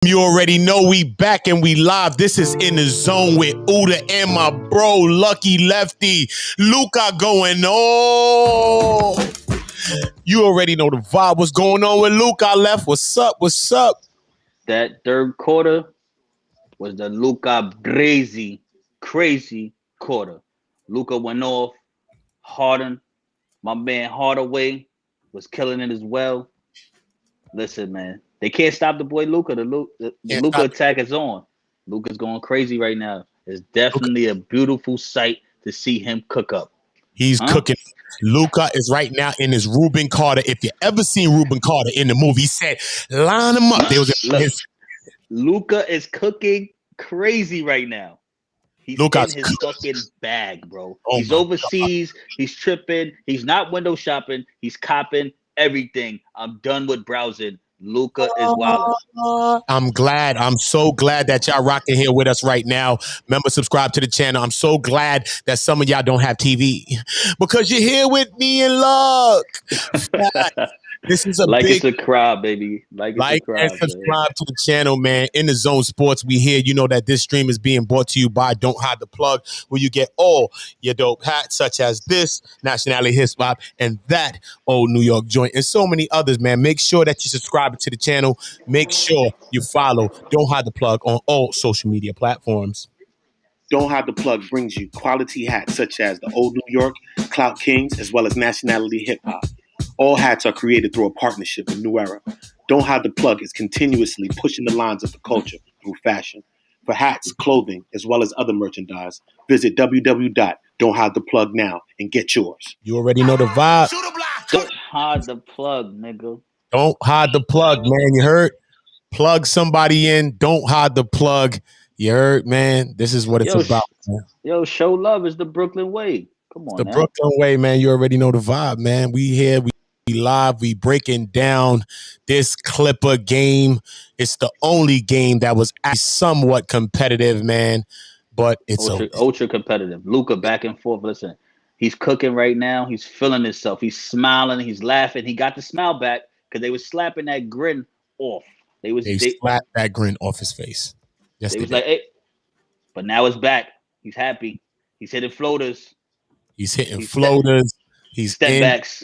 You already know we back and we live. This is In the Zone with Oota and my bro, Lucky Lefty. Luca going on. You already know the vibe. What's going on with Luca left? What's up? What's up? That third quarter was the Luca crazy quarter. Luca went off. Harden, my man Hardaway was killing it as well. Listen, man, they can't stop the boy Luca. The Can't Luca stop. attack is on. Luca's going crazy right now. It's Luka. definitely a beautiful sight to see him cook up. He's Huh? cooking. Luca is right now in his Reuben Carter. If you ever seen Reuben Carter in the movie, he said, line him up. Huh? There was Look, his Luca is cooking crazy right now. He's in Luca's his fucking bag, bro. oh He's my. overseas. He's tripping. He's not window shopping. He's copping everything. I'm done with browsing. Luca is wilding. I'm glad. I'm so glad that y'all rocking here with us right now. Remember, subscribe to the channel. I'm so glad that some of y'all don't have TV because you're here with me and Luck. This is a Like big it's a crowd, baby. Like it's a like and crowd, man. subscribe to the channel, man. In the Zone Sports, we here. You know that this stream is being brought to you by Don't Hide the Plug, where you get all your dope hats, such as this Nationality Hip Hop and that old New York joint, and so many others, man. Make sure that you subscribe to the channel. Make sure you follow Don't Hide the Plug on all social media platforms. Don't Hide the Plug brings you quality hats such as the Old New York, Clout Kings, as well as Nationality Hip Hop. All hats are created through a partnership with New Era. Don't Hide the Plug is continuously pushing the lines of the culture through fashion. For hats, clothing, as well as other merchandise, visit www.don'thidetheplug now and get yours. You already know the vibe. Don't hide the plug, nigga. Don't hide the plug, man. You heard? Plug somebody in. Don't hide the plug. You heard, man? This is what it's Yo, about, man. show love is the Brooklyn way. Come on The now. Brooklyn way, man. You already know the vibe, man. We here, we live, we breaking down this Clipper game. It's the only game that was somewhat competitive, man. But it's Ultra competitive. Luca back and forth. Listen, he's cooking right now. He's feeling himself. He's smiling. He's laughing. He got the smile back because they was slapping that grin off. they slapped that grin off his face. Yes, They they was did. like, hey, but now it's back. He's happy. He's hitting floaters. He's hitting He's floaters. He's step in backs.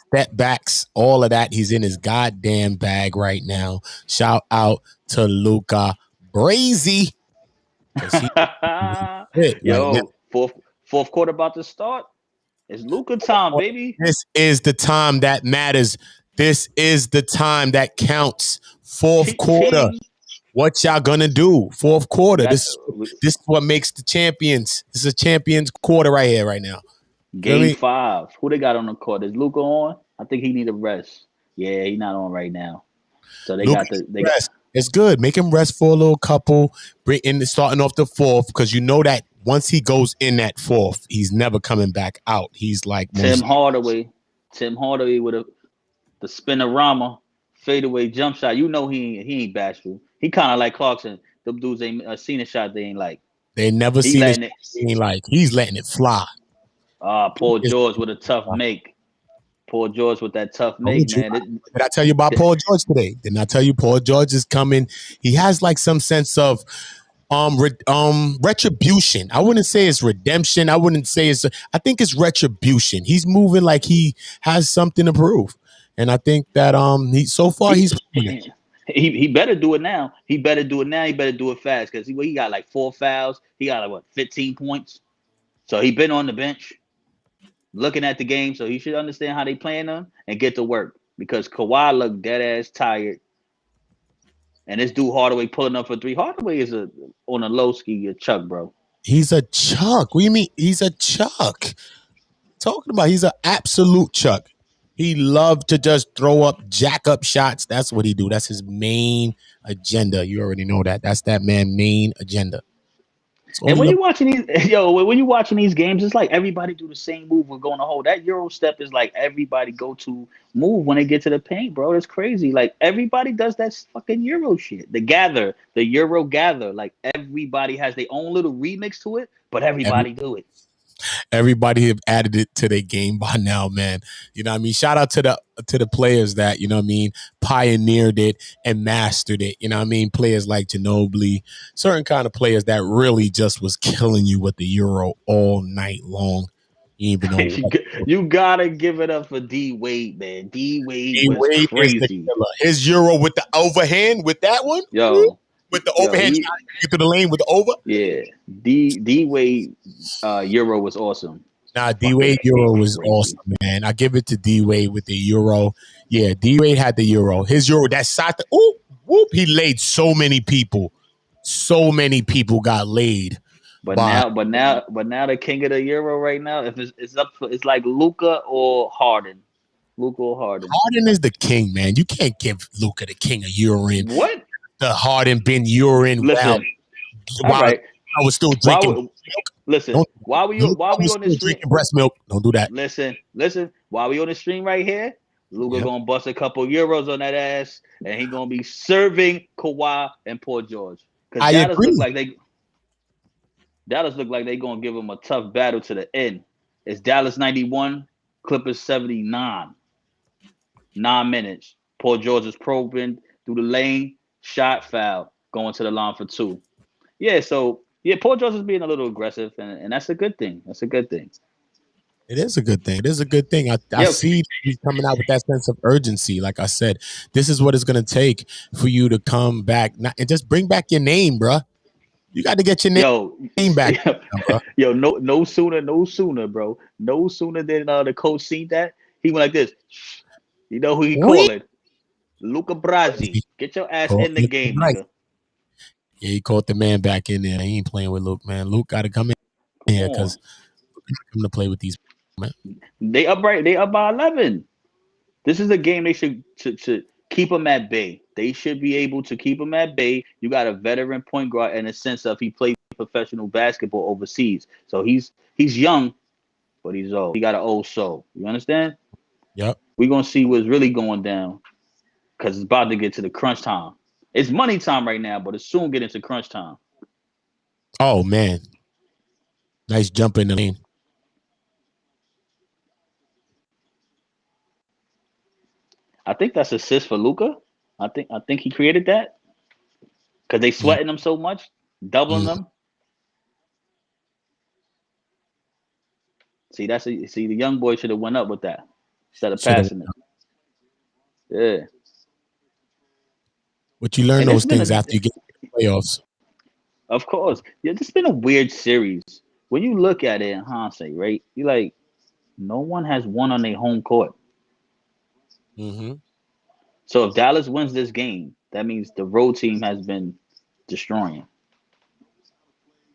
step backs, all of that. He's in his goddamn bag right now. Shout out to Luca Brazy. Yo, fourth quarter about to start. It's Luca time, baby. This is the time that matters. This is the time that counts. Fourth quarter. What y'all gonna do? Fourth quarter. This is what makes the champions. This is a champions quarter right here, right now. Game 5. Who they got on the court? Is Luca on? I think he need a rest. Yeah, he's not on right now. So they got rest. It's good. Make him rest for a little couple. Bring in starting off the fourth because you know that once he goes in that fourth, he's never coming back out. He's like Tim Hardaway with the spinorama fadeaway jump shot. You know he ain't bashful. He kind of like Clarkson. Them dudes ain't seen a shot they ain't like. They never seen it. Ain't like he's letting it fly. Paul George with a tough make. Paul George with that tough make, man. Did I tell you about Paul George today? Didn't I tell you Paul George is coming? He has like some sense of retribution. I wouldn't say it's redemption. I wouldn't say I think it's retribution. He's moving like he has something to prove. And I think that he better do it now. He better do it now. He better do it fast because he got like 4 fouls. He got like 15 points. So he been on the bench looking at the game. So he should understand how they playing them and get to work because Kawhi looked dead ass tired. And this dude Hardaway pulling up for 3. Hardaway is on a low ski, a chuck, bro. He's a chuck. What do you mean? He's a chuck. Talking about he's an absolute chuck. He loved to just throw up, jack up shots. That's what he do. That's his main agenda. You already know that. That's that man's main agenda. And when you're watching these games, it's like everybody do the same move. We're going to hold that Euro step is like everybody go to move when they get to the paint, bro. It's crazy. Like everybody does that fucking Euro shit. The Euro gather. Like everybody has their own little remix to it, but everybody do it. Everybody have added it to their game by now, man. You know what I mean? Shout out to the players that, you know what I mean, pioneered it and mastered it. You know what I mean? Players like Ginobili, certain kind of players that really just was killing you with the Euro all night long. You didn't even know what. You gotta give it up for D Wade, man. D Wade D was Wade is the crazy. killer. His Euro with the overhand, with that one, Yo, with the yo, overhand he shot into the lane with the over. yeah. D Wade Euro was awesome. Nah, D Fucking Wade Euro was crazy. awesome, man. I give it to D Wade with the Euro. Yeah, D Wade had the Euro. His Euro, that shot, whoop, whoop, he laid so many people. So many people got laid But by now, the king of the Euro right now, if it's up for, it's like Luca or Harden. Luca or Harden. Harden is the king, man. You can't give Luka the king of urine. What? The Harden been urine Listen. All while right. I was still Why? drinking milk. Listen. Don't While we Luka while we was on this still stream, drinking breast milk. Don't do that. listen. While we on the stream right here, Luca Yep. gonna bust a couple euros on that ass, and he gonna be serving Kawhi and Paul George. Because I agree. Dallas look like they gonna give him a tough battle to the end. It's Dallas 91, Clippers 79. 9 minutes. Paul George is probing through the lane, shot foul, going to the line for two. Yeah, so yeah, Paul George is being a little aggressive, and that's a good thing. That's a good thing. It is a good thing. It is a good thing. I Yeah, see he's coming out with that sense of urgency. Like I said, this is what it's going to take for you to come back and just bring back your name, bruh. You got to get your yo, name back, bruh. yo, no sooner, bro. No sooner than the coach seen that he went like this. You know who he Wait. calling? Luca Brasi. Get your ass Caught, in the yeah, game, right. nigga. Yeah, he caught the man back in there. He ain't playing with Luke, man. Luke got to come in Come here on. because I'm going to play with these, man. They up right. They up by 11. This is a game they should to keep him at bay. They should be able to keep him at bay. You got a veteran point guard in a sense of he played professional basketball overseas, so he's young, but he's old. He got an old soul. You understand? Yep. We're gonna see what's really going down because it's about to get to the crunch time. It's money time right now, but it's soon get into crunch time. Oh, man. Nice jump in the lane. I think that's assist for Luca. I think he created that because they Mm, sweating him so much, doubling mm. them. See the young boy should have went up with that instead of Should have. passing it. Yeah, But you learn and it's those been things after you get to the playoffs. of course, yeah, it's been a weird series. When you look at it in hindsight, right? You like no one has won on their home court. Mm-hmm. So if Dallas wins this game, that means the road team has been destroying.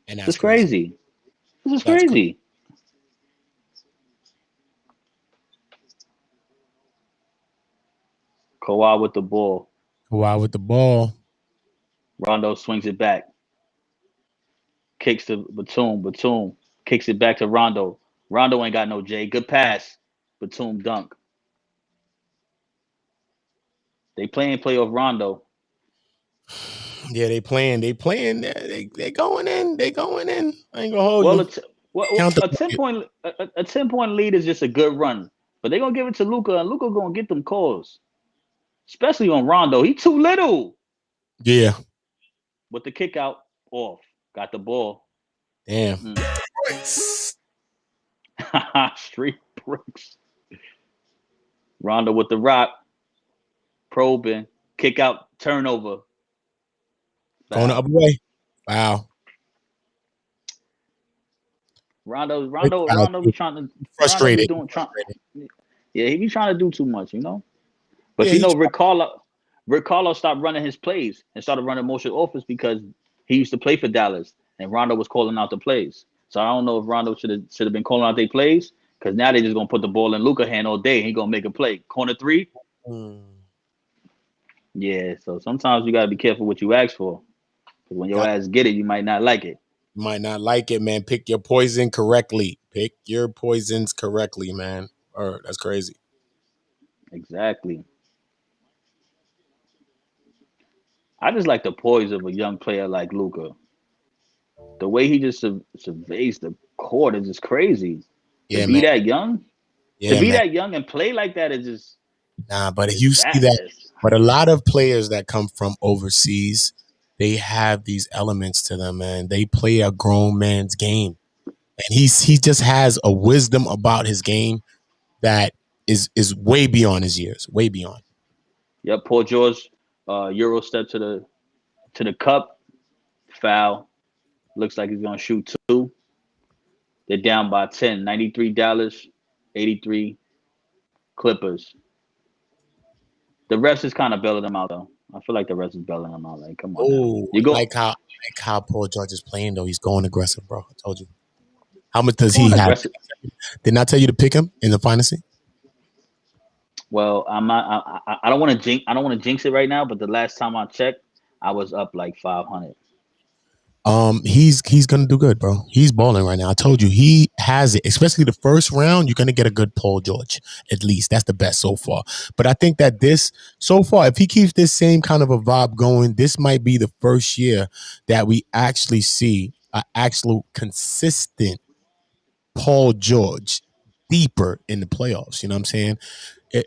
And This that's is crazy. crazy. This is That's crazy. crazy. Kawhi with the ball. Kawhi with the ball. Rondo swings it back. Kicks to Batum. Batum kicks it back to Rondo. Rondo ain't got no J. Good pass. Batum dunk. They playing playoff Rondo. Yeah, they playing. They playing. They going in. They going in. I ain't gonna hold Well, you. Count the a ten bucket. point a 10 point lead is just a good run, but they're gonna give it to Luca, and Luca gonna get them calls, especially on Rondo. He too little Yeah. with the kick out off. Got the ball. Damn. Mm. Street bricks. Rondo with the rock, probing, kick out, turnover, Going the foul. other way. Wow. Rondo, Quick Rondo, foul Rondo be too. trying to. Rondo be Frustrated. doing trying. Frustrated. Yeah, he be trying to do too much, you know. But Yeah, you he know, Rick Carlo stopped running his plays and started running motion offense because he used to play for Dallas, and Rondo was calling out the plays. So I don't know if Rondo should have been calling out their plays because now they just gonna put the ball in Luca hand all day. And he gonna make a play. Corner three. mm. Yeah. So sometimes you gotta be careful what you ask for. 'Cause when your Got, ass get it, you might not like it. you might not like it, man. Pick your poison correctly. Pick your poisons correctly, man. Or that's crazy. Exactly. I just like the poise of a young player like Luca. The way he just surveys the quarters is crazy. To Yeah, be man. that young, to Yeah, be man. that young and play like that is just Nah, but is you see that. sadness. But a lot of players that come from overseas, they have these elements to them, man. They play a grown man's game, and he just has a wisdom about his game that is way beyond his years, way beyond. Yep, Paul George, Euro step to the cup, foul. Looks like he's gonna shoot two. They're down by 10. 93 Dallas, 83 Clippers. The refs is kind of bailing them out though. I feel like the refs is bailing them out. Like, come on now. Oh, You go I like how Paul George is playing though. He's going aggressive, bro. I told you. How much does he going have? aggressive. Didn't I tell you to pick him in the fantasy? Well, I'm not. I don't want to jinx. I don't want to jinx it right now. But the last time I checked, I was up like 500. He's gonna do good, bro. He's balling right now. I told you he has it. Especially the first round, you're gonna get a good Paul George. At least that's the best so far. But I think that this so far, if he keeps this same kind of a vibe going, this might be the first year that we actually see an actual consistent Paul George deeper in the playoffs. You know what I'm saying?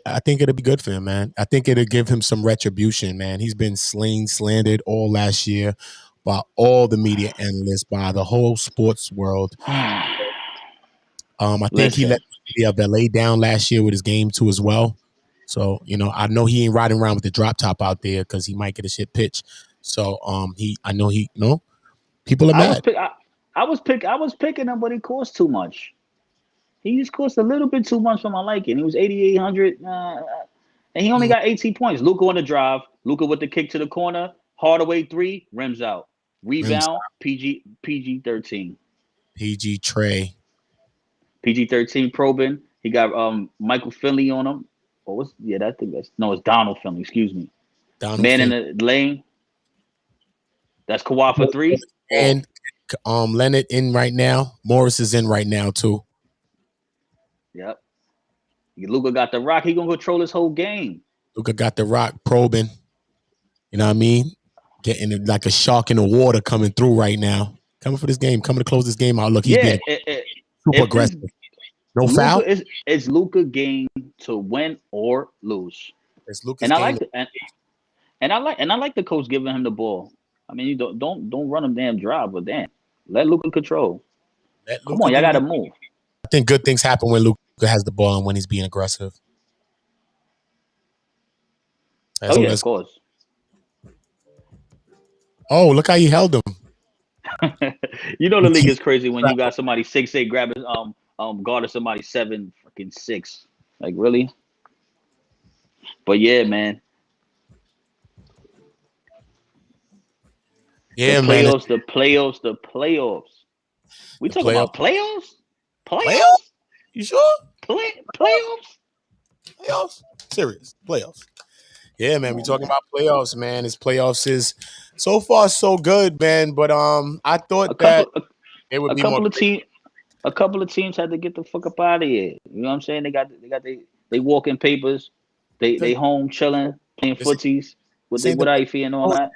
I think it'll be good for him, man. I think it'll give him some retribution, man. He's been slandered all last year by all the media analysts, by the whole sports world. I think he let Listen, the city of LA down last year with his game too as well. So, I know he ain't riding around with the drop top out there because he might get a shit pitch. So, I know people are I was mad. pick. I was picking him, but he cost too much. He just cost a little bit too much for my liking. He was 8,800, and he only Mm, got 18 points. Luca on the drive. Luca with the kick to the corner. Hardaway three rims out. rims Rebound. PG 13. PG Trey, PG 13 probing. He got Michael Finley on him. Oh, what's yeah? That thing that's no, it's Donald Finley. Excuse me. Donald Man in Finn, the lane. That's Kawhi for three. Oh, and Leonard in right now. Morris is in right now too. yep. Luca got the rock. He gonna control this whole game. Luca got the rock probing. You know what I mean? Getting like a shark in the water coming through right now. Coming for this game. Coming to close this game out. Look, he's Yeah. being super If aggressive. this No Luca foul. is it's Luca game to win or lose. It's Luca's And I game. like the and I like the coach giving him the ball. I mean, you don't run him damn dry, but damn, let Luca control. Let Come Luca on, y'all do got what to he. move. I think good things happen when Luca has the ball and when he's being aggressive. Oh So yeah, of let's. course. Oh, look how he held him. You know the He league keeps is crazy when you got somebody 6'8" grabbing guarding somebody 7 fucking 6. Like really? But yeah, man, Yeah, man. It's the playoffs. We the talking playoff. about playoffs? Playoff? Playoffs? You sure? Playoffs? Playoffs? Serious playoffs. Yeah, man. Come We on, talking man. about playoffs, man. This playoffs is so far so good, man. But I A thought that couple it would a be more couple of crazy. teams a couple of teams had to get the fuck up out of here. You know what I'm saying? They walking papers. They Because home chilling, playing this, footsies this ain't with the place. Ify and all that.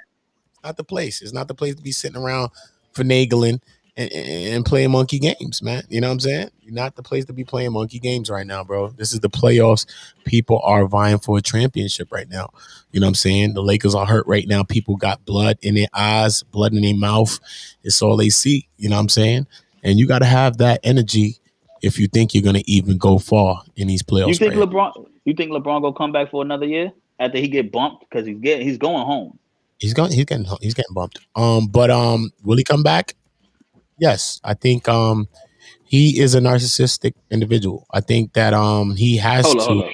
Not the place. It's not the place to be sitting around finagling and playing monkey games, man. You know what I'm saying? You're not the place to be playing monkey games right now, bro. This is the playoffs. People are vying for a championship right now. You know what I'm saying? The Lakers are hurt right now. People got blood in their eyes, blood in their mouth. It's all they see. You know what I'm saying? And you got to have that energy if you think you're going to even go far in these You playoffs think right here. LeBron gonna come back for another year after he get bumped because he's going home. He's getting bumped. But will he come back? Yes, I think he is a narcissistic individual. I think that he has Hold to. up.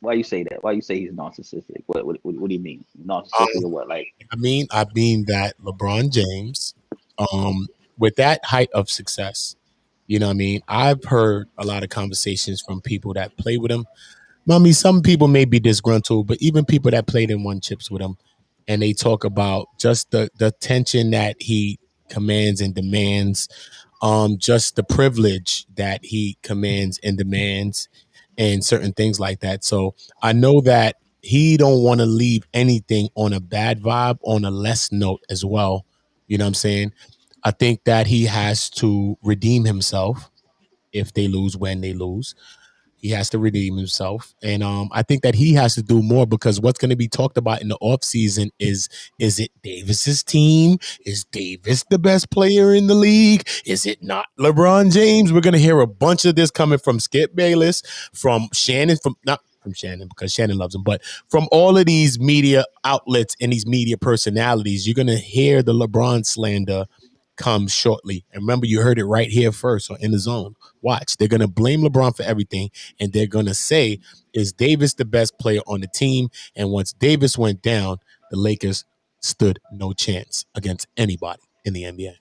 Why you say that? Why you say he's narcissistic? What do you mean? Narcissistic Um, or what? Like I mean that LeBron James, um, with that height of success, you know what I mean. I've heard a lot of conversations from people that play with him. I mean, some people may be disgruntled, but even people that played and won chips with him, and they talk about just the tension that he commands and demands, just the privilege that he commands and demands, and certain things like that. So I know that he don't want to leave anything on a bad vibe, on a less note as well. You know what I'm saying? I think that he has to redeem himself if they lose, when they lose. He has to redeem himself. And I think that he has to do more, because what's going to be talked about in the offseason is it Davis's team? Is Davis the best player in the league? Is it not LeBron James? We're going to hear a bunch of this coming from Skip Bayless, from Shannon, from not from Shannon because Shannon loves him, but from all of these media outlets and these media personalities. You're going to hear the LeBron slander come shortly. And remember, you heard it right here first on In the Zone. Watch. They're going to blame LeBron for everything, and they're going to say, is Davis the best player on the team? And once Davis went down, the Lakers stood no chance against anybody in the NBA.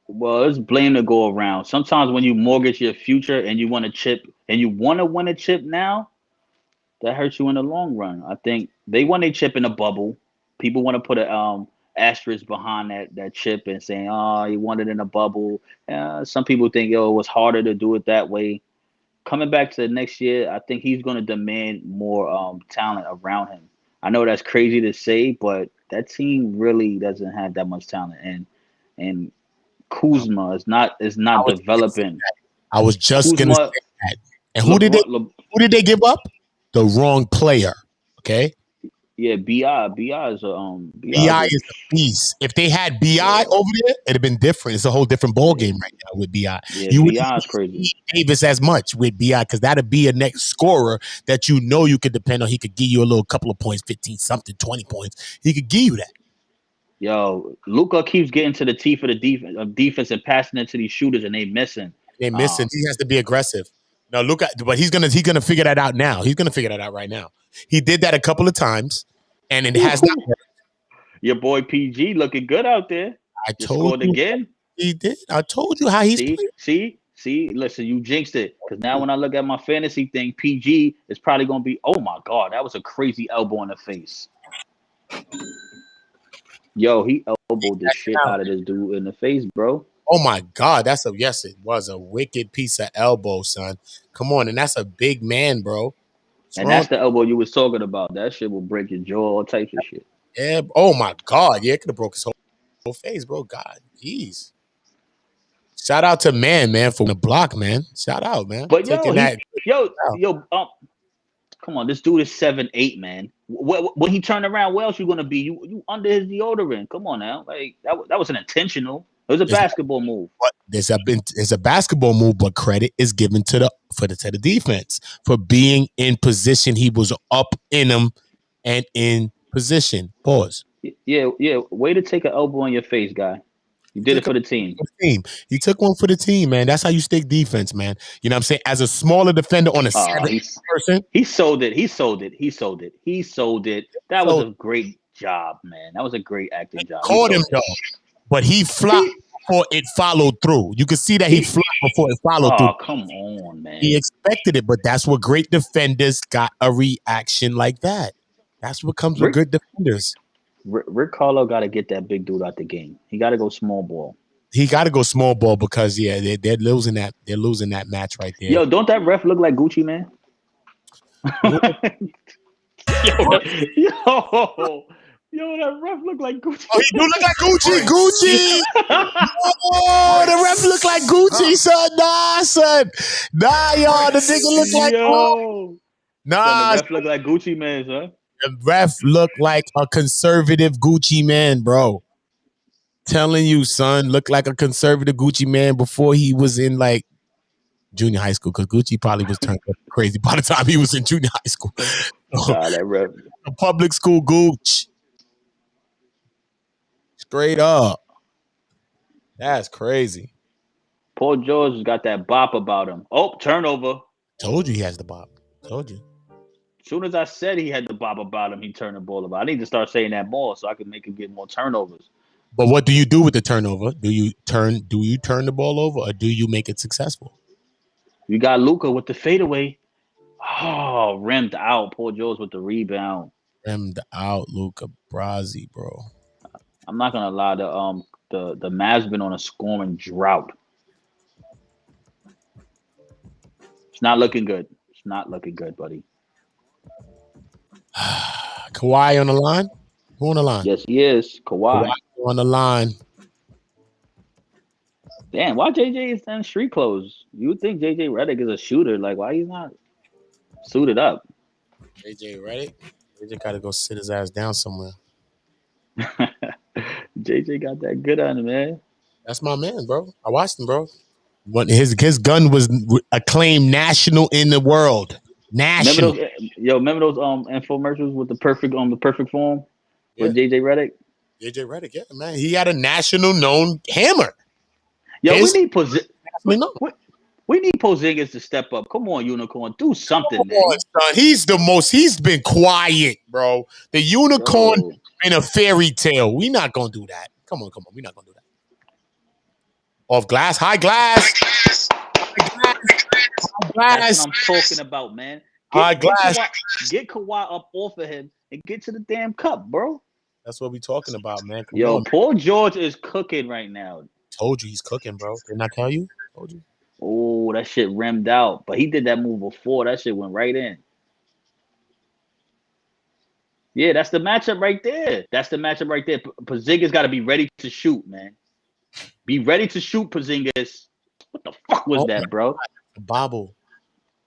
Well, it's blame to go around. Sometimes when you mortgage your future and you want to chip and you want to win a chip now, that hurts you in the long run. I think they won a chip in a bubble. People want to put a asterisk behind that chip and saying, "Oh, he won it in a bubble." Some people think, "Yo, it was harder to do it that way." Coming back to the next year, I think he's going to demand more talent around him. I know that's crazy to say, but that team really doesn't have that much talent, and I, Kuzma is not was developing. I was just gonna Kuzma, say that. And LeBron, who did they give up? The wrong player. Okay. yeah, Bi is a Bi is BI a is a beast. If they had BI yeah, over there, it'd have been different. It's a whole different ball yeah, game right now with BI. yeah. You wouldn't Bi is even crazy. see Davis as much with BI, because that'd be a next scorer that you know you could depend on. He could give you a little couple of points, 15 something, 20 points. He could give you that. Yo, Luca keeps getting to the teeth of the defense and passing it to these shooters, and they missing. They're missing. Um, He has to be aggressive. No, look at, but he's gonna figure that out now. He's gonna figure that out right now. He did that a couple of times, and it has not worked. your boy PG looking good out there. I Just told scored you again. he did. I told you how he's See, playing. see, see. Listen, you jinxed it. Because now when I look at my fantasy thing, PG is probably gonna be. Oh my god, that was a crazy elbow in the face. Yo, he elbowed the shit out of this dude in the face, bro. Oh my God, yes, it was a wicked piece of elbow, son. Come on, and that's a big man, bro. What's And wrong? that's the elbow you was talking about. That shit will break your jaw, all types of shit. Yeah. Oh my God, yeah, it could have broke his whole face, bro. God, jeez. Shout out to man, for the block, man. Shout out, man, But yo, taking that out. come on, this dude is 7'8", man. When he turned around, where else you gonna be? You under his deodorant? Come on now, like that was an intentional. It was a It's, basketball move. but there's a basketball move, but credit is given to the defense for being in position. He was up in him and in position. Pause. Yeah, yeah. Way to take an elbow on your face, guy. You did it for the team. For the team. He took one for the team, man. That's how you stick defense, man. You know what I'm saying? As a smaller defender on a seven He's person, he sold it. He sold it. He sold it. He sold it. That was so a great job, man. That was a great acting job. He caught him sold it. though. But he flopped He before it followed through. You can see that he he. flopped before it followed through. Oh, come on, He man. expected it, but that's what great defenders got, a reaction like that. That's what comes with Rick good defenders. Rick Carlo got to get that big dude out the game. He got to go small ball. He got to go small ball because they're losing that. They're losing that match right there. Yo, don't that ref look like Gucci, man? yo, that ref look like Gucci. Oh, he do look like Gucci. Gucci. Oh, the ref look like Gucci, son. Nah, son. Nah, y'all. The nigga look like Yo, son, nah. the ref look like Gucci, man, son. The ref look like a conservative Gucci man, bro. Telling you, son, look like a conservative Gucci man before he was in like junior high school, because Gucci probably was turned crazy by the time he was in junior high school. Nah, that ref. The public school Gooch. Straight up. That's crazy. Paul George has got that bop about him. Oh, turnover. Told you he has the bop. Told you. As soon as I said he had the bop about him, he turned the ball about. I need to start saying that more so I can make him get more turnovers. But what do you do with the turnover? Do you turn the ball over, or do you make it successful? You got Luca with the fadeaway. Oh, rimmed out. Paul George with the rebound. Rimmed out, Luca Brasi, bro. I'm not gonna lie, the Mavs been on a scoring drought. It's not looking good. It's not looking good, buddy. Kawhi on the line? Who on the line? Yes, he is. Kawhi. Kawhi on the line. Damn, why JJ is in street clothes? You would think JJ Redick is a shooter. Like, why he's not suited up? JJ Redick. JJ got to go sit his ass down somewhere. JJ got that good on him, man. That's my man, bro. I watched him, bro. What his gun was acclaimed national in the world. Remember National. those? Remember those infomercials with the perfect form Yeah. with JJ Redick? JJ Redick, yeah, man. He had a national known hammer. Yo, His, we need Porzingis to step up. Come on, Unicorn, do something, Come man. on, son. He's been quiet, bro. The unicorn in a fairy tale. We not gonna do that. Come on. We're not gonna do that. Off glass, high glass. That's what I'm talking about, man. Get Kawhi up off of him and get to the damn cup, bro. That's what we talking about, man. Come Yo, on, Paul George is cooking right now. Told you he's cooking, bro. Didn't I tell you? Told you. Oh, that shit rimmed out. But he did that move before. That shit went right in. Yeah, that's the matchup right there. Porzingis got to be ready to shoot, man. Be ready to shoot, Porzingis. What the fuck was that, bro? The bobble.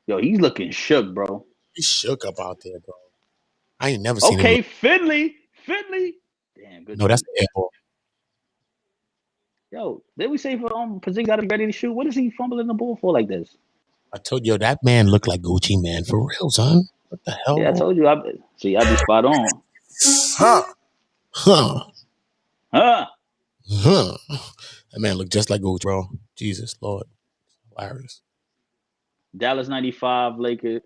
Yo, he's looking shook, bro. He's shook up out there, bro. I ain't never seen him. Okay, Finley. Damn, good. No, that's the airball. Yo, did we say for Porzingis got to be ready to shoot? What is he fumbling the ball for like this? I told you, that man looked like Gucci, man. For real, son. What the hell? Yeah, I told you. I be spot on. Huh. Huh. That man looked just like Gucci, bro. Jesus, Lord. Hilarious. Dallas 95, Lakers.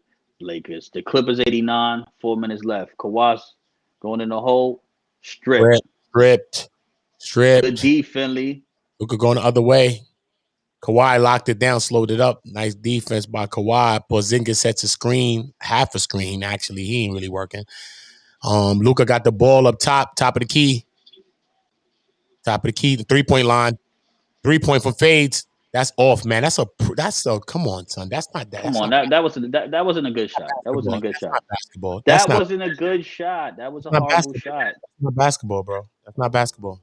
The Clippers 89, 4 minutes left. Kawhi going in the hole. Stripped. Good D, Finley. Luka going the other way. Kawhi locked it down, slowed it up. Nice defense by Kawhi. Porzingis sets a screen, half a screen, actually. He ain't really working. Luka got the ball up top of the key. The 3-point line. 3-point from fades. That's off, man. That's a come on, son. That's not that. Come on, that wasn't a good shot. That wasn't a good shot. Basketball. That wasn't a good shot. That was a horrible shot. That's not basketball, bro. That's not basketball.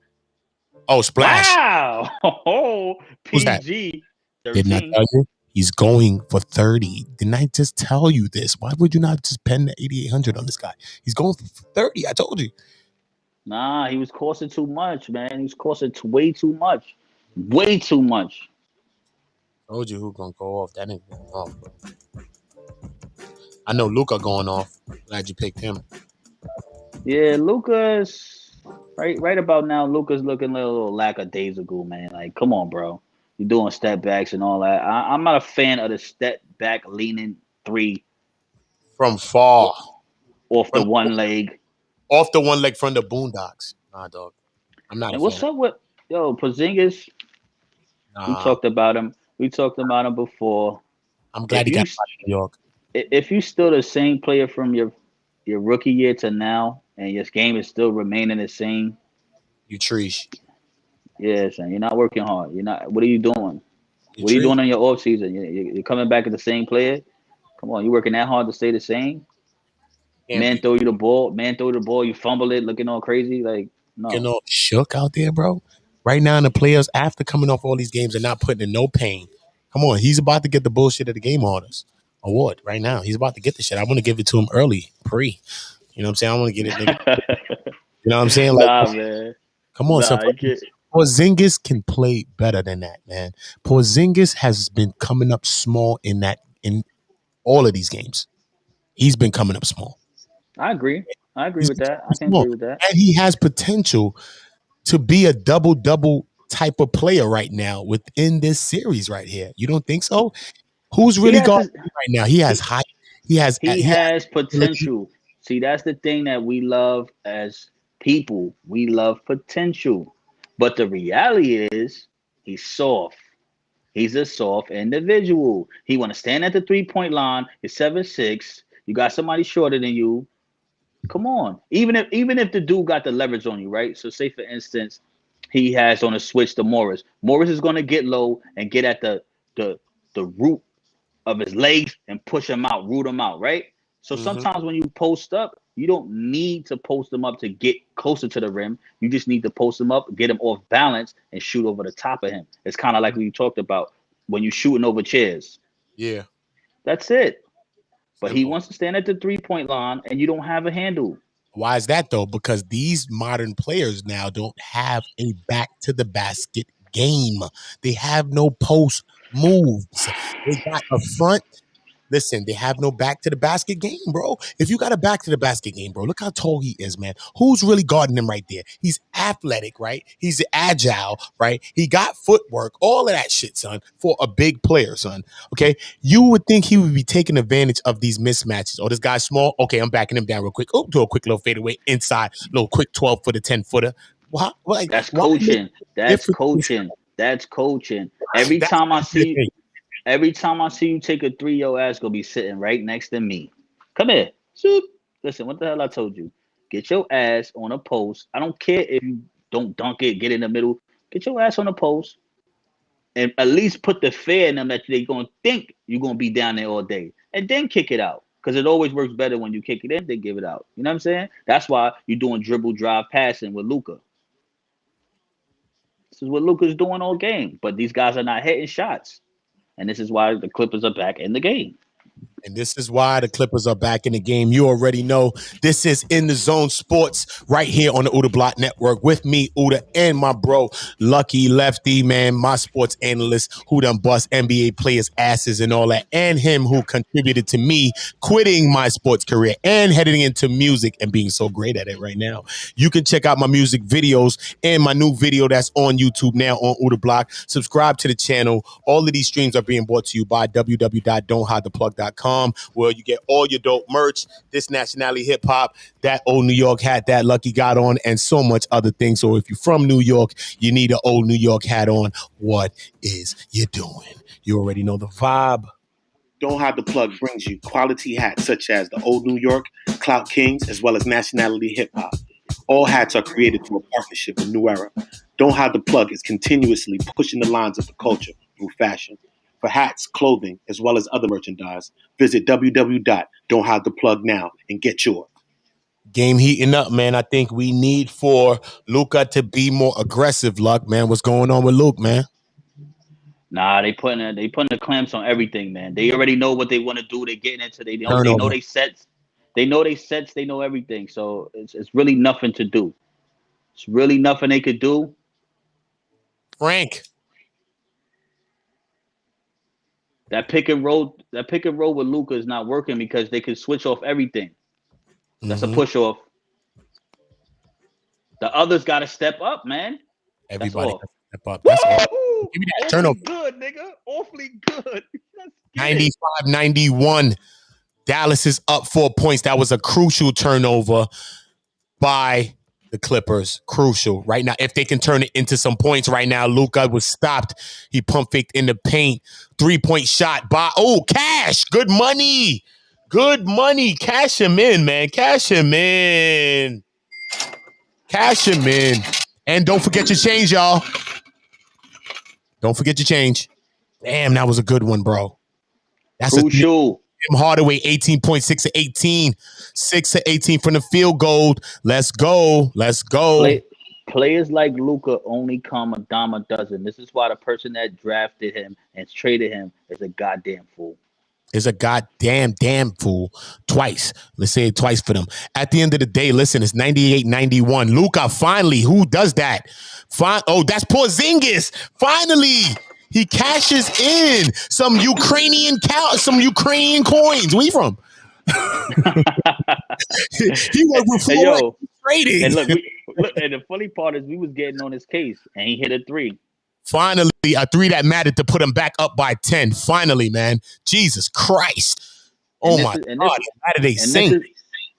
Oh, splash. Wow. Oh, PG. Did not tell you? He's going for 30. Didn't I just tell you this? Why would you not just pen the 8,800 on this guy? He's going for 30. I told you. Nah, he was costing too much, man. He was costing way too much. Way too much. I told you who's going to go off. That ain't going off, bro. I know Luka going off. Glad you picked him. Yeah, Luka's right about now. Luka's looking a little lackadaisical, man. Like, come on, bro. You're doing step backs and all that. I'm not a fan of the step back leaning three from far off the one leg. Off the one leg from the Boondocks. Nah, dog. I'm not. And what's up with Porzingis? Nah. We talked about him. Before. I'm glad he got out of New York. If you still the same player from your rookie year to now, and your game is still remaining the same, you trees. Yes, and you're not working hard. You're not. What are you doing? What are you doing in your off season? You're coming back as the same player. Come on, you working that hard to stay the same? Man, throw you the ball. You fumble it, looking all crazy. Like, no. Getting all shook out there, bro. Right now, the players, after coming off all these games, are not putting in no pain. Come on, he's about to get the bullshit of the game orders award right now. He's about to get the shit. I want to give it to him early, pre. You know what I'm saying? I want to get it. You know what I'm saying? Like, nah, man. Come on, Porzingis can play better than that, man. Porzingis has been coming up small in all of these games. He's been coming up small. I agree with that. I can agree with that. And he has potential to be a double-double type of player right now within this series right here. You don't think so? Who's really going right now? He has potential. See, that's the thing that we love as people. We love potential. But the reality is he's soft. He's a soft individual. He want to stand at the 3-point line. He's 7'6". You got somebody shorter than you. Come on. Even if the dude got the leverage on you, right? So say, for instance, he has on a switch to Morris. Morris is going to get low and get at the root of his legs and push him out, root him out, right? So sometimes when you post up, You don't need to post them up to get closer to the rim. You just need to post them up, get him off balance, and shoot over the top of him. It's kind of like what you talked about when you're shooting over chairs. Yeah. That's it. But he Simple. wants to stand at the 3-point line, and you don't have a handle. Why is that though? Because these modern players now don't have a back to the basket game. They have no post moves. They got a front. Listen, they have no back to the basket game, bro. If you got a back to the basket game, bro, look how tall he is, man. Who's really guarding him right there? He's athletic, right? He's agile, right? He got footwork, all of that shit, son, for a big player, son. Okay. You would think he would be taking advantage of these mismatches. Oh, this guy's small. Okay, I'm backing him down real quick. Oh, do a quick little fadeaway inside, little quick 12-footer, 10-footer. Why? That's coaching. That's coaching. That's coaching. Every time I see you take a three, your ass gonna be sitting right next to me. Come here. Shoop. Listen, what the hell I told you? Get your ass on a post. I don't care if you don't dunk it, get in the middle. Get your ass on a post and at least put the fear in them that they're gonna think you're gonna be down there all day. And then kick it out. Because it always works better when you kick it in, then give it out. You know what I'm saying? That's why you're doing dribble, drive, passing with Luka. This is what Luka's doing all game. But these guys are not hitting shots. And this is why the Clippers are back in the game. And this is why the Clippers are back in the game. You already know this is In the Zone Sports right here on the Oota Block Network with me, Oota, and my bro, Lucky Lefty, man, my sports analyst who done bust NBA players' asses and all that, and him who contributed to me quitting my sports career and heading into music and being so great at it right now. You can check out my music videos and my new video that's on YouTube now on Oota Block. Subscribe to the channel. All of these streams are being brought to you by www.don'thidetheplug.com, where you get all your dope merch, this nationality hip hop, that old New York hat that Lucky got on, and so much other things. So if you're from New York, you need an old New York hat on. What is you doing? You already know the vibe. Don't Hide the Plug brings you quality hats such as the Old New York, Clout Kings, as well as nationality hip hop. All hats are created through a partnership with New Era. Don't Hide the Plug is continuously pushing the lines of the culture through fashion. For hats, clothing, as well as other merchandise, visit www.don'thidetheplug now and get yours. Game heating up, man. I think we need for Luka to be more aggressive, Luck, man. What's going on with Luke, man? Nah, they putting the clamps on everything, man. They already know what they want to do. They getting into they know Turnover. they sets. They know they sets. They know everything. So it's really nothing to do. It's really nothing they could do. Frank. That pick and roll with Luka is not working because they can switch off everything. That's a push off. The others got to step up, man. Everybody got to step up. That's all. Give me that turnover. Good, nigga. Awfully good. 95-91. Dallas is up 4 points. That was a crucial turnover by the Clippers. Crucial right now. If they can turn it into some points right now, Luka was stopped. He pump faked in the paint. 3-point shot by Cash. Good money. Good money. Cash him in, man. Cash him in. Cash him in. And don't forget your change, y'all. Don't forget your change. Damn, that was a good one, bro. That's crucial. Tim Hardaway, 18.6 to 18. 6 to 18 from the field goal. Let's go. Let's go. Players like Luka only come a dime a dozen. This is why the person that drafted him and traded him is a goddamn fool. Is a goddamn fool. Twice. Let's say it twice for them. At the end of the day, listen, it's 98-91. Luka, finally, who does that? That's Porzingis. Finally, he cashes in some Ukrainian coins. Where you from? He was before trading. And look, and the funny part is we was getting on his case, and he hit a three. Finally, a three that mattered to put him back up by 10. Finally, man. Jesus Christ. Oh, my God. How did they sing?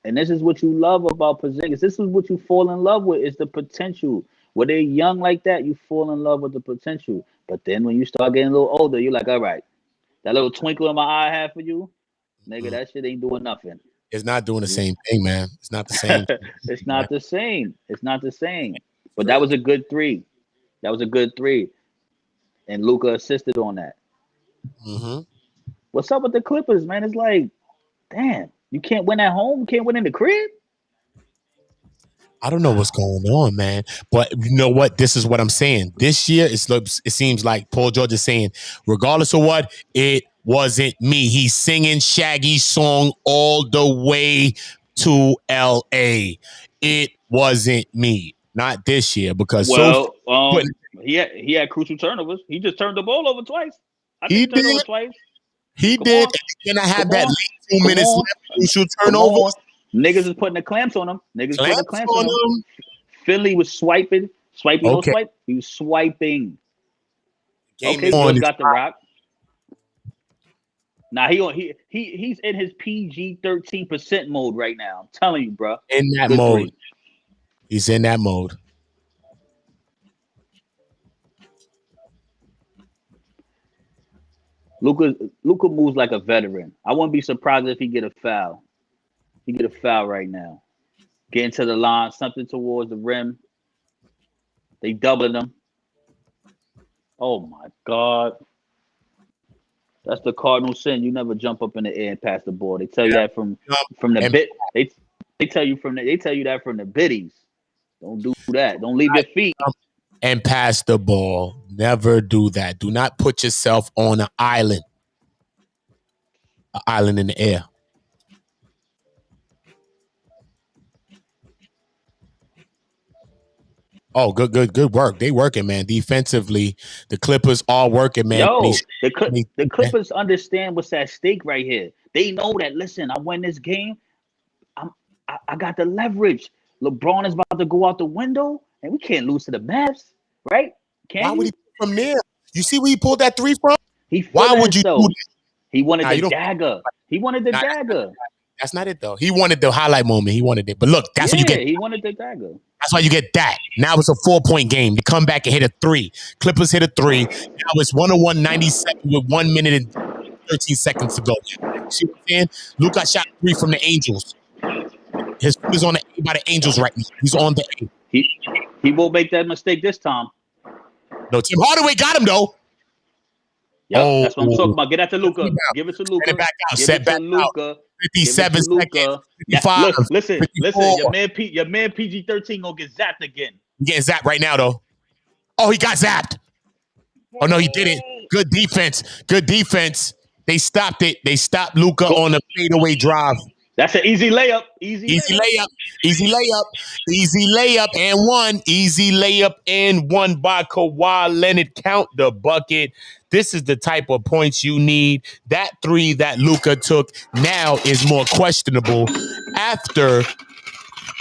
And this is what you love about Porzingis. This is what you fall in love with, is the potential. When they're young like that, you fall in love with the potential. But then when you start getting a little older, you're like, all right, that little twinkle in my eye I have for you, nigga, that shit ain't doing nothing. It's not doing the same thing, man. It's not the same. It's not the same. It's not the same. But that was a good three. That was a good three. And Luka assisted on that. Mm-hmm. What's up with the Clippers, man? It's like, damn, you can't win at home? You can't win in the crib? I don't know what's going on, man. But you know what? This is what I'm saying. This year, it seems like Paul George is saying, regardless of what, it wasn't me. He's singing Shaggy's song all the way to L.A. It wasn't me. Not this year, because so Well, he had crucial turnovers. He just turned the ball over twice. I think he he turned over did. twice. He Come did. on, And then I had come that on, late 2 come minutes on, left, crucial come on. turnovers. Niggas is putting the clamps on him. Niggas putting the Clamps clamps on on him. him. Philly was swiping, no Okay. swipe. He was swiping. Game Okay, is on. George got the rock. Now he's in his PG 13% mode right now. I'm telling you, bro. In that Good mode. three. He's in that mode. Luka moves like a veteran. I wouldn't be surprised if he get a foul. He get a foul right now. Getting to the line, something towards the rim. They doubling him. Oh my God. That's the cardinal sin. You never jump up in the air and pass the ball. They tell you that from the And bit. They tell you that from the biddies. Don't do that. Don't leave your feet. and pass the ball. Never do that. Do not put yourself on an island in the air. Oh, good work. They working, man. Defensively, the Clippers are working, man. Yo, the Clippers understand what's at stake right here. They know that. Listen, I win this game. I got the leverage. LeBron is about to go out the window, and we can't lose to the Mavs, right? Why Can would you? he from there? You see where he pulled that three from? He Why feeling would you do himself. that? He wanted Nah, the dagger. He wanted the dagger. That's not it, though. He wanted the highlight moment. He wanted it. But look, that's what you get. He wanted the dagger. That's why you get that. Now it's a 4-point game. They come back and hit a three. Clippers hit a three. Now it's 101-97 with 1 minute and 13 seconds to go. See what I'm saying? Luka shot three from the Angels. His foot is on the A by the Angels right now. He's on the A. He won't make that mistake this time. No, Tim Hardaway got him, though. Yep, that's what I'm talking about. Get that to Luka. Give it to Luka. Send it back out. Give Set it back to Luka. out. 57 seconds. 55. Listen. 54. Your man PG-13 gonna get zapped again. He's getting zapped right now, though. Oh, he got zapped. Oh, no, he didn't. Good defense. Good defense. They stopped it. They stopped Luka on a fadeaway drive. That's an easy layup. Easy layup. Easy layup. Easy layup and one. Easy layup and one by Kawhi Leonard. Count the bucket. This is the type of points you need. That three that Luka took now is more questionable after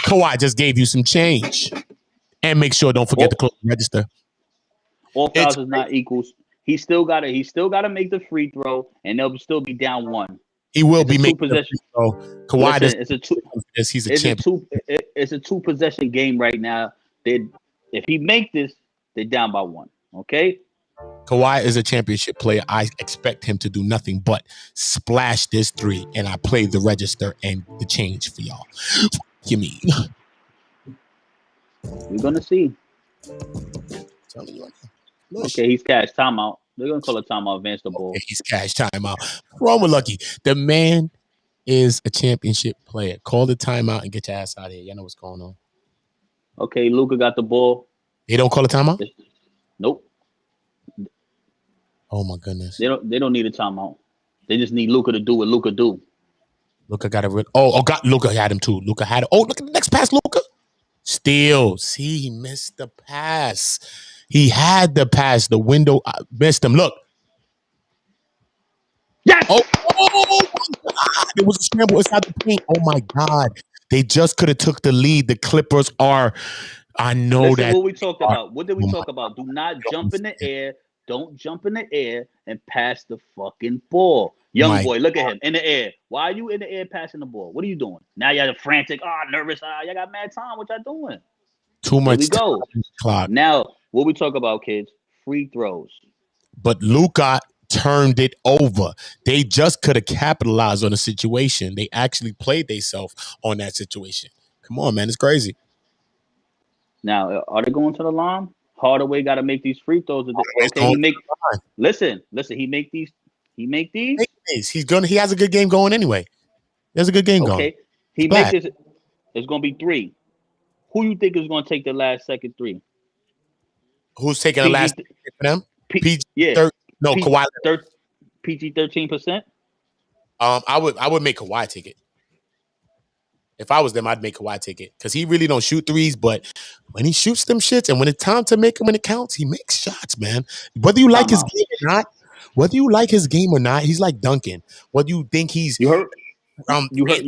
Kawhi just gave you some change. And make sure, don't forget to close the register. All fouls is not equals. He still gotta make the free throw, and they'll still be down one. He will be making the free throw. Kawhi, it's a two. He's a champion. It's a 2-possession game right now. If he make this, they're down by one. Okay. Kawhi is a championship player. I expect him to do nothing but splash this three, and I play the register and the change for y'all. You mean? We're gonna see. Telling you right now. Okay, he's cash timeout. They're gonna call a timeout. Advance the ball. Okay, he's cash timeout. What's wrong with Lucky? The man is a championship player. Call the timeout and get your ass out of here. You know what's going on. Okay, Luka got the ball. They don't call a timeout? Nope. Oh my goodness. They don't need a timeout. They just need Luka to do what Luka do. Luka got it. Got Luka had him too. Luka had it. Oh, look at the next pass, Luka. Still, see, he missed the pass. He had the pass. The window missed him. Look. Yes! Oh my God. It was a scramble inside the paint. Oh my God. They just could have took the lead. The Clippers are, I know Listen that. what we talked about. What did we talk about? Do not jump in the air. Don't jump in the air and pass the fucking ball. Young boy, look at him in the air. Why are you in the air passing the ball? What are you doing? Now you're frantic. Nervous. Y'all got mad time. What y'all doing? Too much Here we go. Clock. Now, what we talk about, kids? Free throws. But Luka turned it over. They just could have capitalized on the situation. They actually played themselves on that situation. Come on, man. It's crazy. Now, are they going to the line? Hardaway got to make these free throws. Okay, listen. He make these. He has a good game going anyway. He has a good game going. Okay, he make this. It's gonna be 3. Who you think is going to take the last second three? Who's taking the last PG, for them? PG yeah, no, Kawhi. PG 13%. I would make Kawhi take it. If I was them, I'd make Kawhi take it because he really don't shoot threes, but when he shoots them shits and when it's time to make them when it counts, he makes shots, man. Whether you like his game or not, he's like Duncan. Whether you think he's You heard? You heard?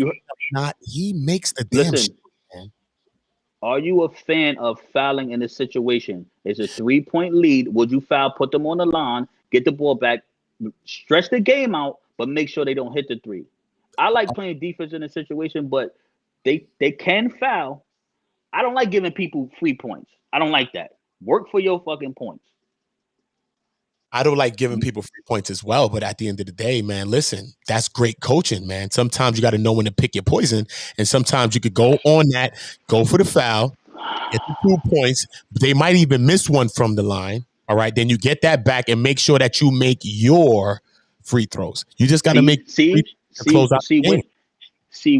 not, he makes the damn Listen, shit, man. are you a fan of fouling in this situation? It's a 3-point lead. Would you foul? Put them on the line, get the ball back, stretch the game out, but make sure they don't hit the three. I like playing defense in a situation, but they can foul. I don't like giving people free points. I don't like that. Work for your fucking points. I don't like giving people free points as well, but at the end of the day, man, listen, that's great coaching, man. Sometimes you got to know when to pick your poison, and sometimes you could go on that, go for the foul, get the 2 points. They might even miss one from the line. All right, then you get that back and make sure that you make your free throws. You just got to make close out the game.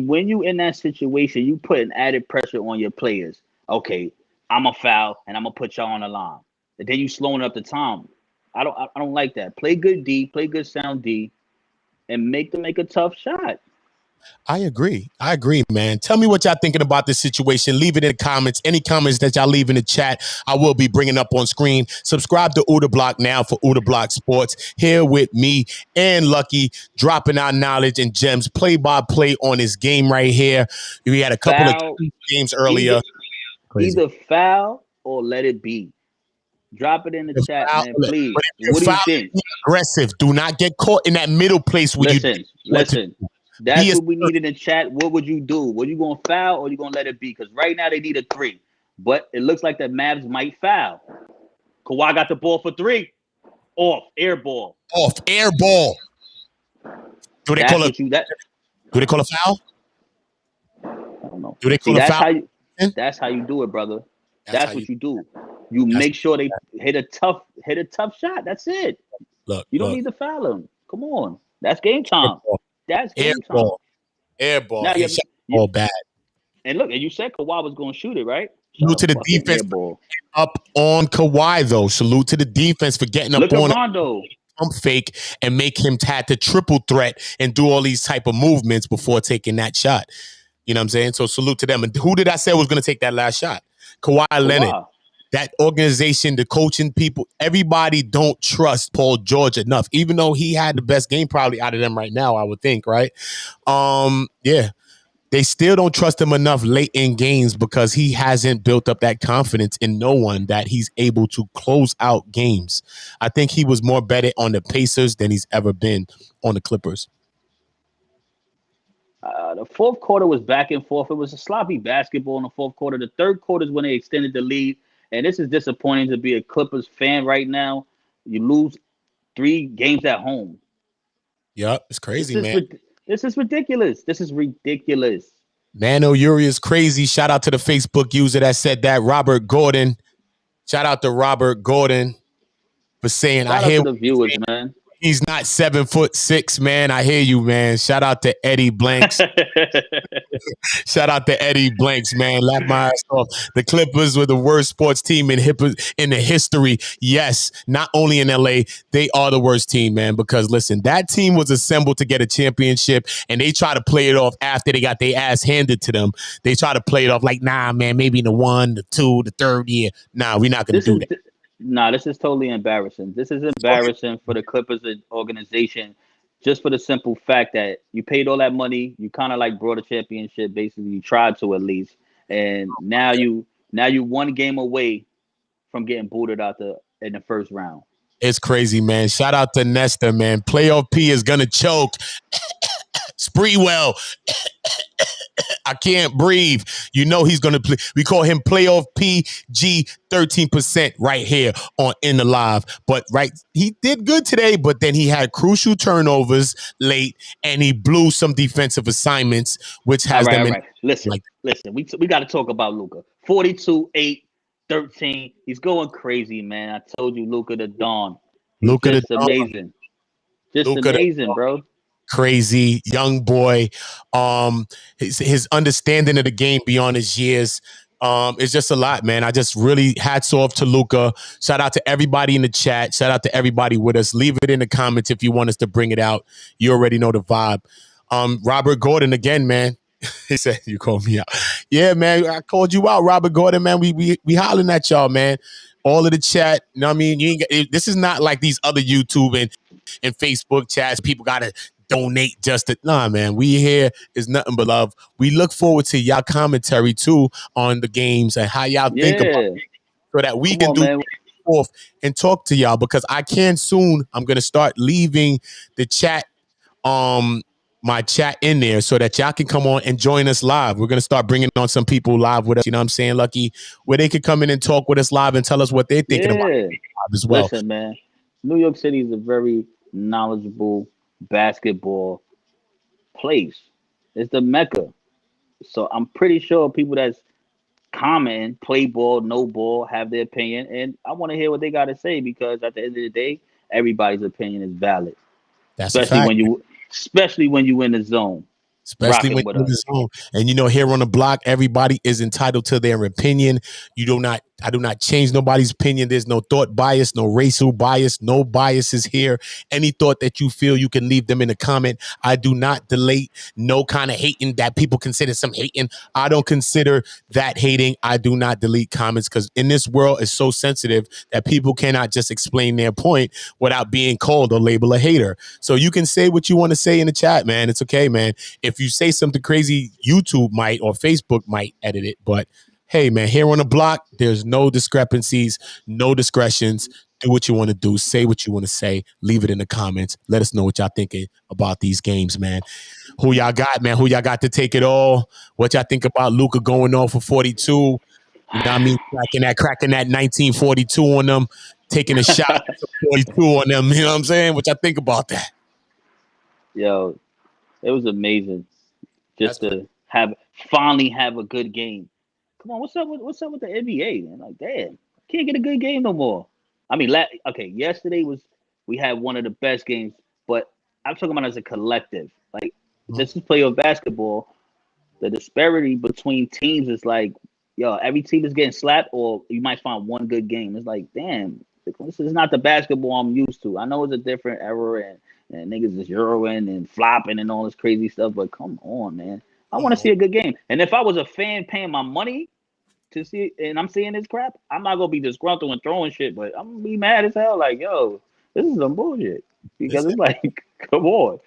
When you in that situation, you put an added pressure on your players. Okay, I'm a foul and I'm gonna put y'all on the line. And then you slowing up the time. I don't like that. Play good D, play good sound D, and make them make a tough shot. I agree, man. Tell me what y'all thinking about this situation. Leave it in the comments. Any comments that y'all leave in the chat, I will be bringing up on screen. Subscribe to Oota Block now for Oota Block Sports. Here with me and Lucky, dropping our knowledge and gems, play-by-play on this game right here. We had a couple of games earlier. Either foul or let it be. Drop it in the chat, man, please. What do you think? Aggressive. Do not get caught in that middle place where Listen. That's what we need in the chat. What would you do? Were you going to foul or you going to let it be? Because right now they need a 3. But it looks like the Mavs might foul. Kawhi got the ball for 3. Off. Air ball. Do they call a foul? I don't know. Do they call a foul? That's how you do it, brother. That's what you do. You make sure they hit a tough shot. That's it. Look, you don't need to foul them. Come on. That's game time. That's game time. Air ball. Now, all bad. And look, and you said Kawhi was going to shoot it, right? Salute to the defense up on Kawhi, though. Salute to the defense for getting up on Rondo. Pump fake and make him had the triple threat and do all these type of movements before taking that shot. You know what I'm saying? So salute to them. And who did I say was going to take that last shot? Kawhi Leonard. That organization, the coaching people, everybody don't trust Paul George enough, even though he had the best game probably out of them right now, I would think, right? Yeah. They still don't trust him enough late in games because he hasn't built up that confidence in no one that he's able to close out games. I think he was more better on the Pacers than he's ever been on the Clippers. The fourth quarter was back and forth. It was a sloppy basketball in the fourth quarter. The third quarter is when they extended the lead. And this is disappointing to be a Clippers fan right now. You lose 3 games at home. Yep, it's crazy, man. This is ridiculous. Mano Uri is crazy. Shout out to the Facebook user that said that. Robert Gordon. Shout out to Robert Gordon for saying, Shout out to the viewers, man. He's not 7'6", man. I hear you, man. Shout out to Eddie Blanks. Shout out to Eddie Blanks, man. Laugh my ass off. The Clippers were the worst sports team in the history. Yes, not only in LA, they are the worst team, man. Because listen, that team was assembled to get a championship, and they try to play it off after they got their ass handed to them. They try to play it off like, nah, man, maybe in the 1, the 2, the 3rd year. Nah, we're not going to do that. This is totally embarrassing. This is embarrassing for the Clippers organization, just for the simple fact that you paid all that money, you kind of like brought a championship. Basically, you tried to at least, and now you 1 game away from getting booted out in the first round. It's crazy, man. Shout out to Nestor, man. Playoff P is gonna choke. Spreewell. I can't breathe. You know he's going to play. We call him Playoff PG 13% right here on In the Live. But he did good today, but then he had crucial turnovers late, and he blew some defensive assignments, which has them. Right. Listen. We got to talk about Luka. 42, 8, 13. He's going crazy, man. I told you, Luka the Dawn. Luka the Dawn. Amazing. Amazing, bro. Crazy young boy. His understanding of the game beyond his years. It's just a lot, man. I just really hats off to Luca. Shout out to everybody in the chat. Shout out to everybody with us. Leave it in the comments if you want us to bring it out. You already know the vibe. Robert Gordon again, man. He said you called me out. Yeah, man. I called you out, Robert Gordon, man. We hollering at y'all, man. All of the chat. You know what I mean? This is not like these other YouTube and Facebook chats. People gotta donate just to nah, man. We here is nothing but love. We look forward to y'all commentary too on the games and how y'all think about it, so that we can do forth and talk to y'all, because I can soon. I'm gonna start leaving the chat, my chat in there, so that y'all can come on and join us live. We're gonna start bringing on some people live with us. You know what I'm saying, Lucky, where they could come in and talk with us live and tell us what they're thinking about live as well. Listen, man, New York City is a very knowledgeable basketball place. It's the mecca. So I'm pretty sure people that's commenting, play ball, no ball, have their opinion, and I want to hear what they got to say, because at the end of the day, everybody's opinion is valid. That's a fact. Especially when you in the zone. Especially when you're in the zone. And you know, here on the block, everybody is entitled to their opinion. I do not change nobody's opinion. There's no thought bias, no racial bias, no biases here. Any thought that you feel, you can leave them in a comment. I do not delete no kind of hating that people consider some hating. I don't consider that hating. I do not delete comments, because in this world, it's so sensitive that people cannot just explain their point without being called or labeled a hater. So you can say what you want to say in the chat, man. It's okay, man. If you say something crazy, YouTube might or Facebook might edit it. But hey, man, here on the block, there's no discrepancies, no discretions. Do what you want to do. Say what you want to say. Leave it in the comments. Let us know what y'all thinking about these games, man. Who y'all got, man? Who y'all got to take it all? What y'all think about Luka going on for 42? You know what I mean? Cracking that 1942 on them, taking a shot at 42 on them. You know what I'm saying? What y'all think about that? Yo, it was amazing just to finally have a good game. Come on, what's up with the NBA, man? Like, damn, can't get a good game no more. I mean, yesterday we had one of the best games, but I'm talking about as a collective. Like, this is playoff basketball. The disparity between teams is like, yo, every team is getting slapped, or you might find one good game. It's like, damn, this is not the basketball I'm used to. I know it's a different era, and niggas is euroing and flopping and all this crazy stuff, but come on, man. I want to see a good game. And if I was a fan paying my money to see it, and I'm seeing this crap, I'm not gonna be disgruntled and throwing shit, but I'm gonna be mad as hell. Like, yo, this is some bullshit, because it's like, come on,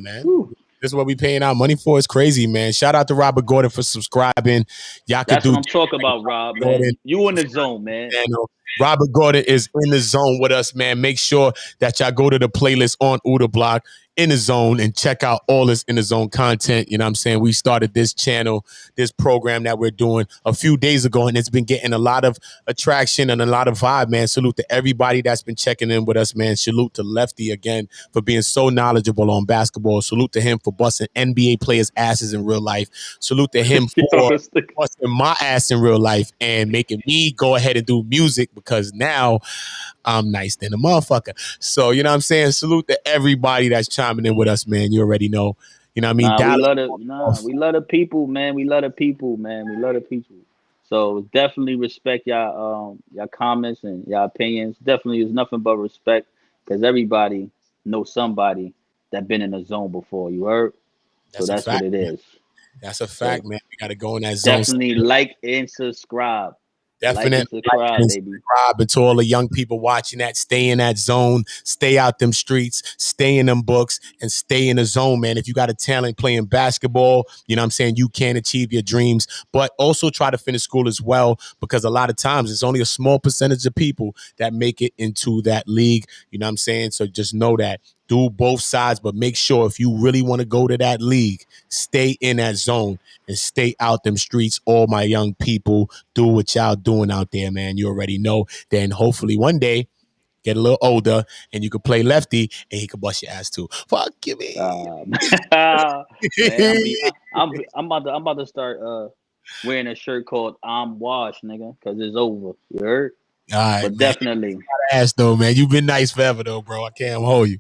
man. Whew. This is what we paying our money for. It's crazy, man. Shout out to Robert Gordon for subscribing. Y'all That's what I'm talking about, Rob. Man. You in the zone, man. Robert Gordon is in the zone with us, man. Make sure that y'all go to the playlist on Oota Block, In the Zone, and check out all this In the Zone content. You know what I'm saying? We started this channel, this program that we're doing a few days ago, and it's been getting a lot of attraction and a lot of vibe, man. Salute to everybody that's been checking in with us, man. Salute to Lefty again for being so knowledgeable on basketball. Salute to him for busting NBA players' asses in real life. Salute to him for busting my ass in real life and making me go ahead and do music, because now I'm nice than a motherfucker. So, you know what I'm saying? Salute to everybody that's chiming in with us, man. You already know. You know what I mean? We love the people, man. We love the people, man. We love the people. So definitely respect y'all comments and y'all opinions. Definitely is nothing but respect, because everybody knows somebody that been in the zone before. You heard? So that's what it is. That's a fact, man. We got to go in that zone. Definitely like and subscribe. Definitely subscribe. And to all the young people watching that, stay in that zone, stay out them streets, stay in them books, and stay in the zone, man. If you got a talent playing basketball, you know what I'm saying, you can achieve your dreams, but also try to finish school as well, because a lot of times it's only a small percentage of people that make it into that league. You know what I'm saying? So just know that. Do both sides, but make sure if you really want to go to that league, stay in that zone and stay out them streets. All my young people, do what y'all doing out there, man. You already know. Then hopefully one day, get a little older and you can play lefty and he can bust your ass too. Fuck you, man. I'm about to start wearing a shirt called "I'm Washed," nigga, because it's over. You heard? All right, but man. Definitely. Ass though, man. You've been nice forever though, bro. I can't hold you.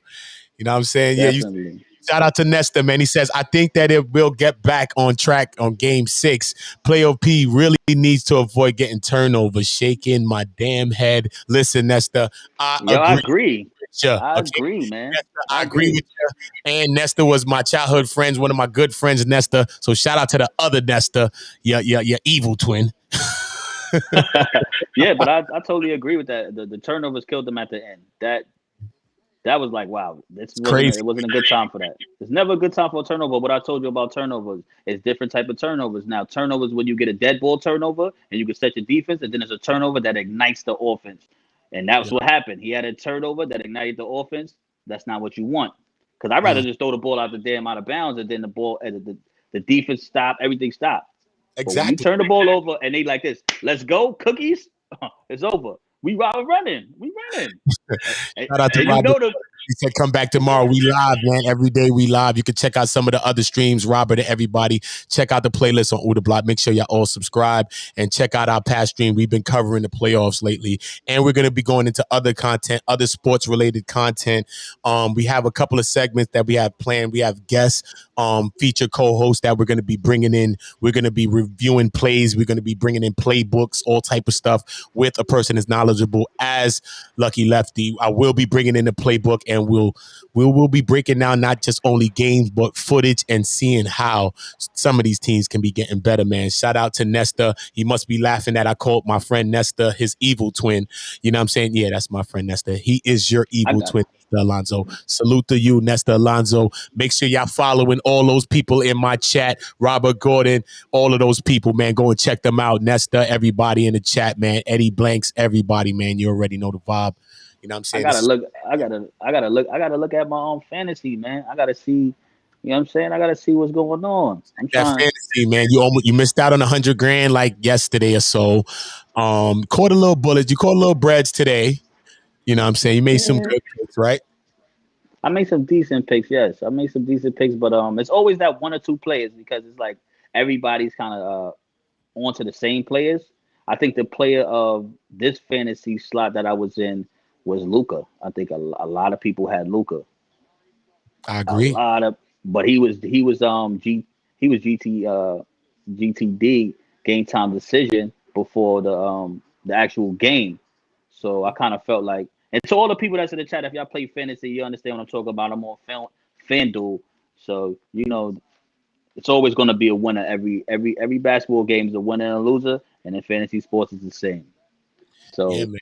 You know what I'm saying? Definitely. Yeah, Shout out to Nesta, man. He says, I think that it will get back on track on game 6. Playoff P really needs to avoid getting turnovers. Shaking my damn head. Listen, Nesta, I Yo, I agree agree. with you. I Okay. agree, man. Nesta, I I agree agree. with you. And Nesta was my childhood friends, one of my good friends, Nesta. So shout out to the other Nesta, your evil twin. Yeah, but I totally agree with that. The turnovers killed them at the end. That was like, wow, Crazy. it wasn't a good time for that. It's never a good time for a turnover. What I told you about turnovers is different type of turnovers. Now, turnovers when you get a dead ball turnover and you can set your defense, and then there's a turnover that ignites the offense. And that's Yeah. what happened. He had a turnover that ignited the offense. That's not what you want. Because I'd rather Mm. just throw the ball out the damn out of bounds and then the defense stop, everything stop. But when you Exactly. turn the ball over and they like this, let's go, cookies, it's over. We are running. We running. Shout out to And you Robert. know the He said, come back tomorrow. We live, man. Every day we live. You can check out some of the other streams, Robert and everybody. Check out the playlist on Oota Block. Make sure y'all all subscribe and check out our past stream. We've been covering the playoffs lately, and we're going to be going into other content, other sports related content. We have a couple of segments that we have planned. We have guests, feature co-hosts that we're going to be bringing in. We're going to be reviewing plays. We're going to be bringing in playbooks, all type of stuff with a person as knowledgeable as Lucky Lefty. I will be bringing in the playbook, and we'll be breaking down not just only games but footage and seeing how some of these teams can be getting better, man. Shout out to Nesta. He must be laughing that I called my friend Nesta his evil twin. You know what I'm saying? Yeah, that's my friend Nesta. He is your I evil got twin, Nesta Alonso. Salute to you, Nesta Alonso. Make sure y'all following all those people in my chat. Robert Gordon, all of those people, man. Go and check them out. Nesta, everybody in the chat, man. Eddie Blanks, everybody, man. You already know the vibe. You know what I'm I saying? gotta look. I gotta look at my own fantasy, man. I gotta see. You know what I'm saying? I gotta see what's going on. I'm That trying. fantasy, man. You missed out on 100 grand like yesterday or so. Caught a little bullets. You caught a little breads today. You know what I'm saying? You made some Yeah, good picks, right? I made some decent picks. Yes, I made some decent picks, but it's always that one or two players because it's like everybody's kind of onto the same players. I think the player of this fantasy slot that I was in was Luca. I think a lot of people had Luca. I A agree. lot of, but he was GTD game time decision before the actual game. So I kind of felt like, and to all the people that's in the chat, if y'all play fantasy, you understand what I'm talking about. I'm on FanDuel, so you know it's always going to be a winner. Every basketball game is a winner and a loser, and in fantasy sports it's the same. Yeah, So man.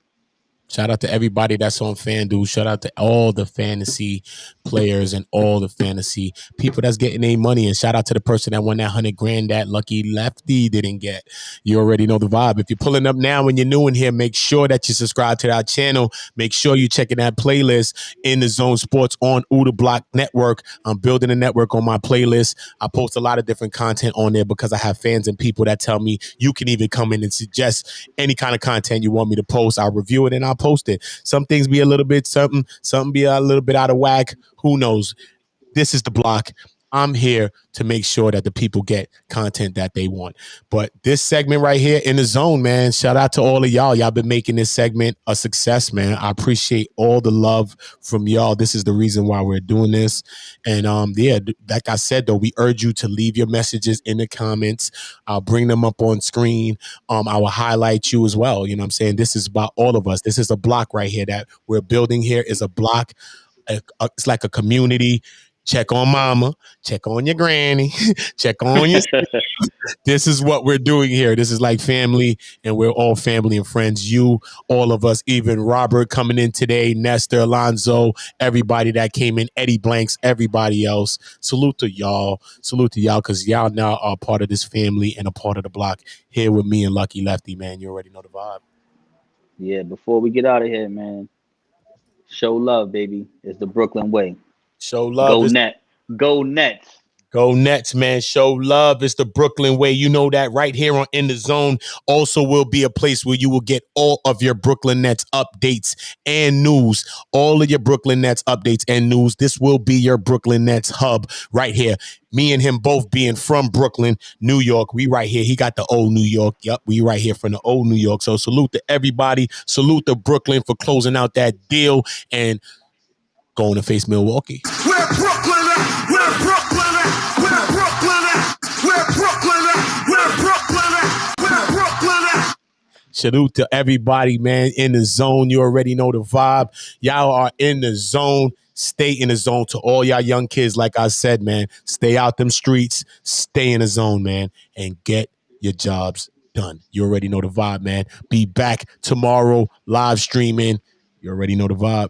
Shout out to everybody that's on FanDuel. Shout out to all the fantasy players and all the fantasy people that's getting their money. And shout out to the person that won that 100 grand that Lucky Lefty didn't get. You already know the vibe. If you're pulling up now and you're new in here, make sure that you subscribe to our channel. Make sure you're checking that playlist in the Zone Sports on Oota Block Network. I'm building a network on my playlist. I post a lot of different content on there because I have fans and people that tell me you can even come in and suggest any kind of content you want me to post. I'll review it and I'll post it. Some things be a little bit something be a little bit out of whack. Who knows? This is the block. I'm here to make sure that the people get content that they want. But this segment right here in the zone, man, shout out to all of y'all. Y'all been making this segment a success, man. I appreciate all the love from y'all. This is the reason why we're doing this. And yeah, like I said, though, we urge you to leave your messages in the comments. I'll bring them up on screen. I will highlight you as well. You know what I'm saying? This is about all of us. This is a block right here that we're building here is a block. It's like a community. Check on mama, check on your granny, check on your. This is what we're doing here. This is like family, and we're all family and friends. You, all of us, even Robert coming in today, Nestor, Alonzo, everybody that came in, Eddie Blanks, everybody else. Salute to y'all. Salute to y'all because y'all now are part of this family and a part of the block here with me and Lucky Lefty, man. You already know the vibe. yeah, before we get out of here, man, show love, baby. It's the Brooklyn way. Show love Go is net. Go Nets. Go Nets, man. Show love. It's the Brooklyn way. You know that right here on In the Zone also will be a place where you will get all of your Brooklyn Nets updates and news. All of your Brooklyn Nets updates and news. This will be your Brooklyn Nets hub right here. Me and him both being from Brooklyn, New York. We right here. He got the old New York. Yep, we right here from the old New York. So salute to everybody. Salute to Brooklyn for closing out that deal and going to face Milwaukee. Where Brooklyn at? Where Salute to everybody, man, in the zone. You already know the vibe. Y'all are in the zone. Stay in the zone. To all y'all young kids, like I said, man, stay out them streets. Stay in the zone, man, and get your jobs done. You already know the vibe, man. Be back tomorrow live streaming. You already know the vibe.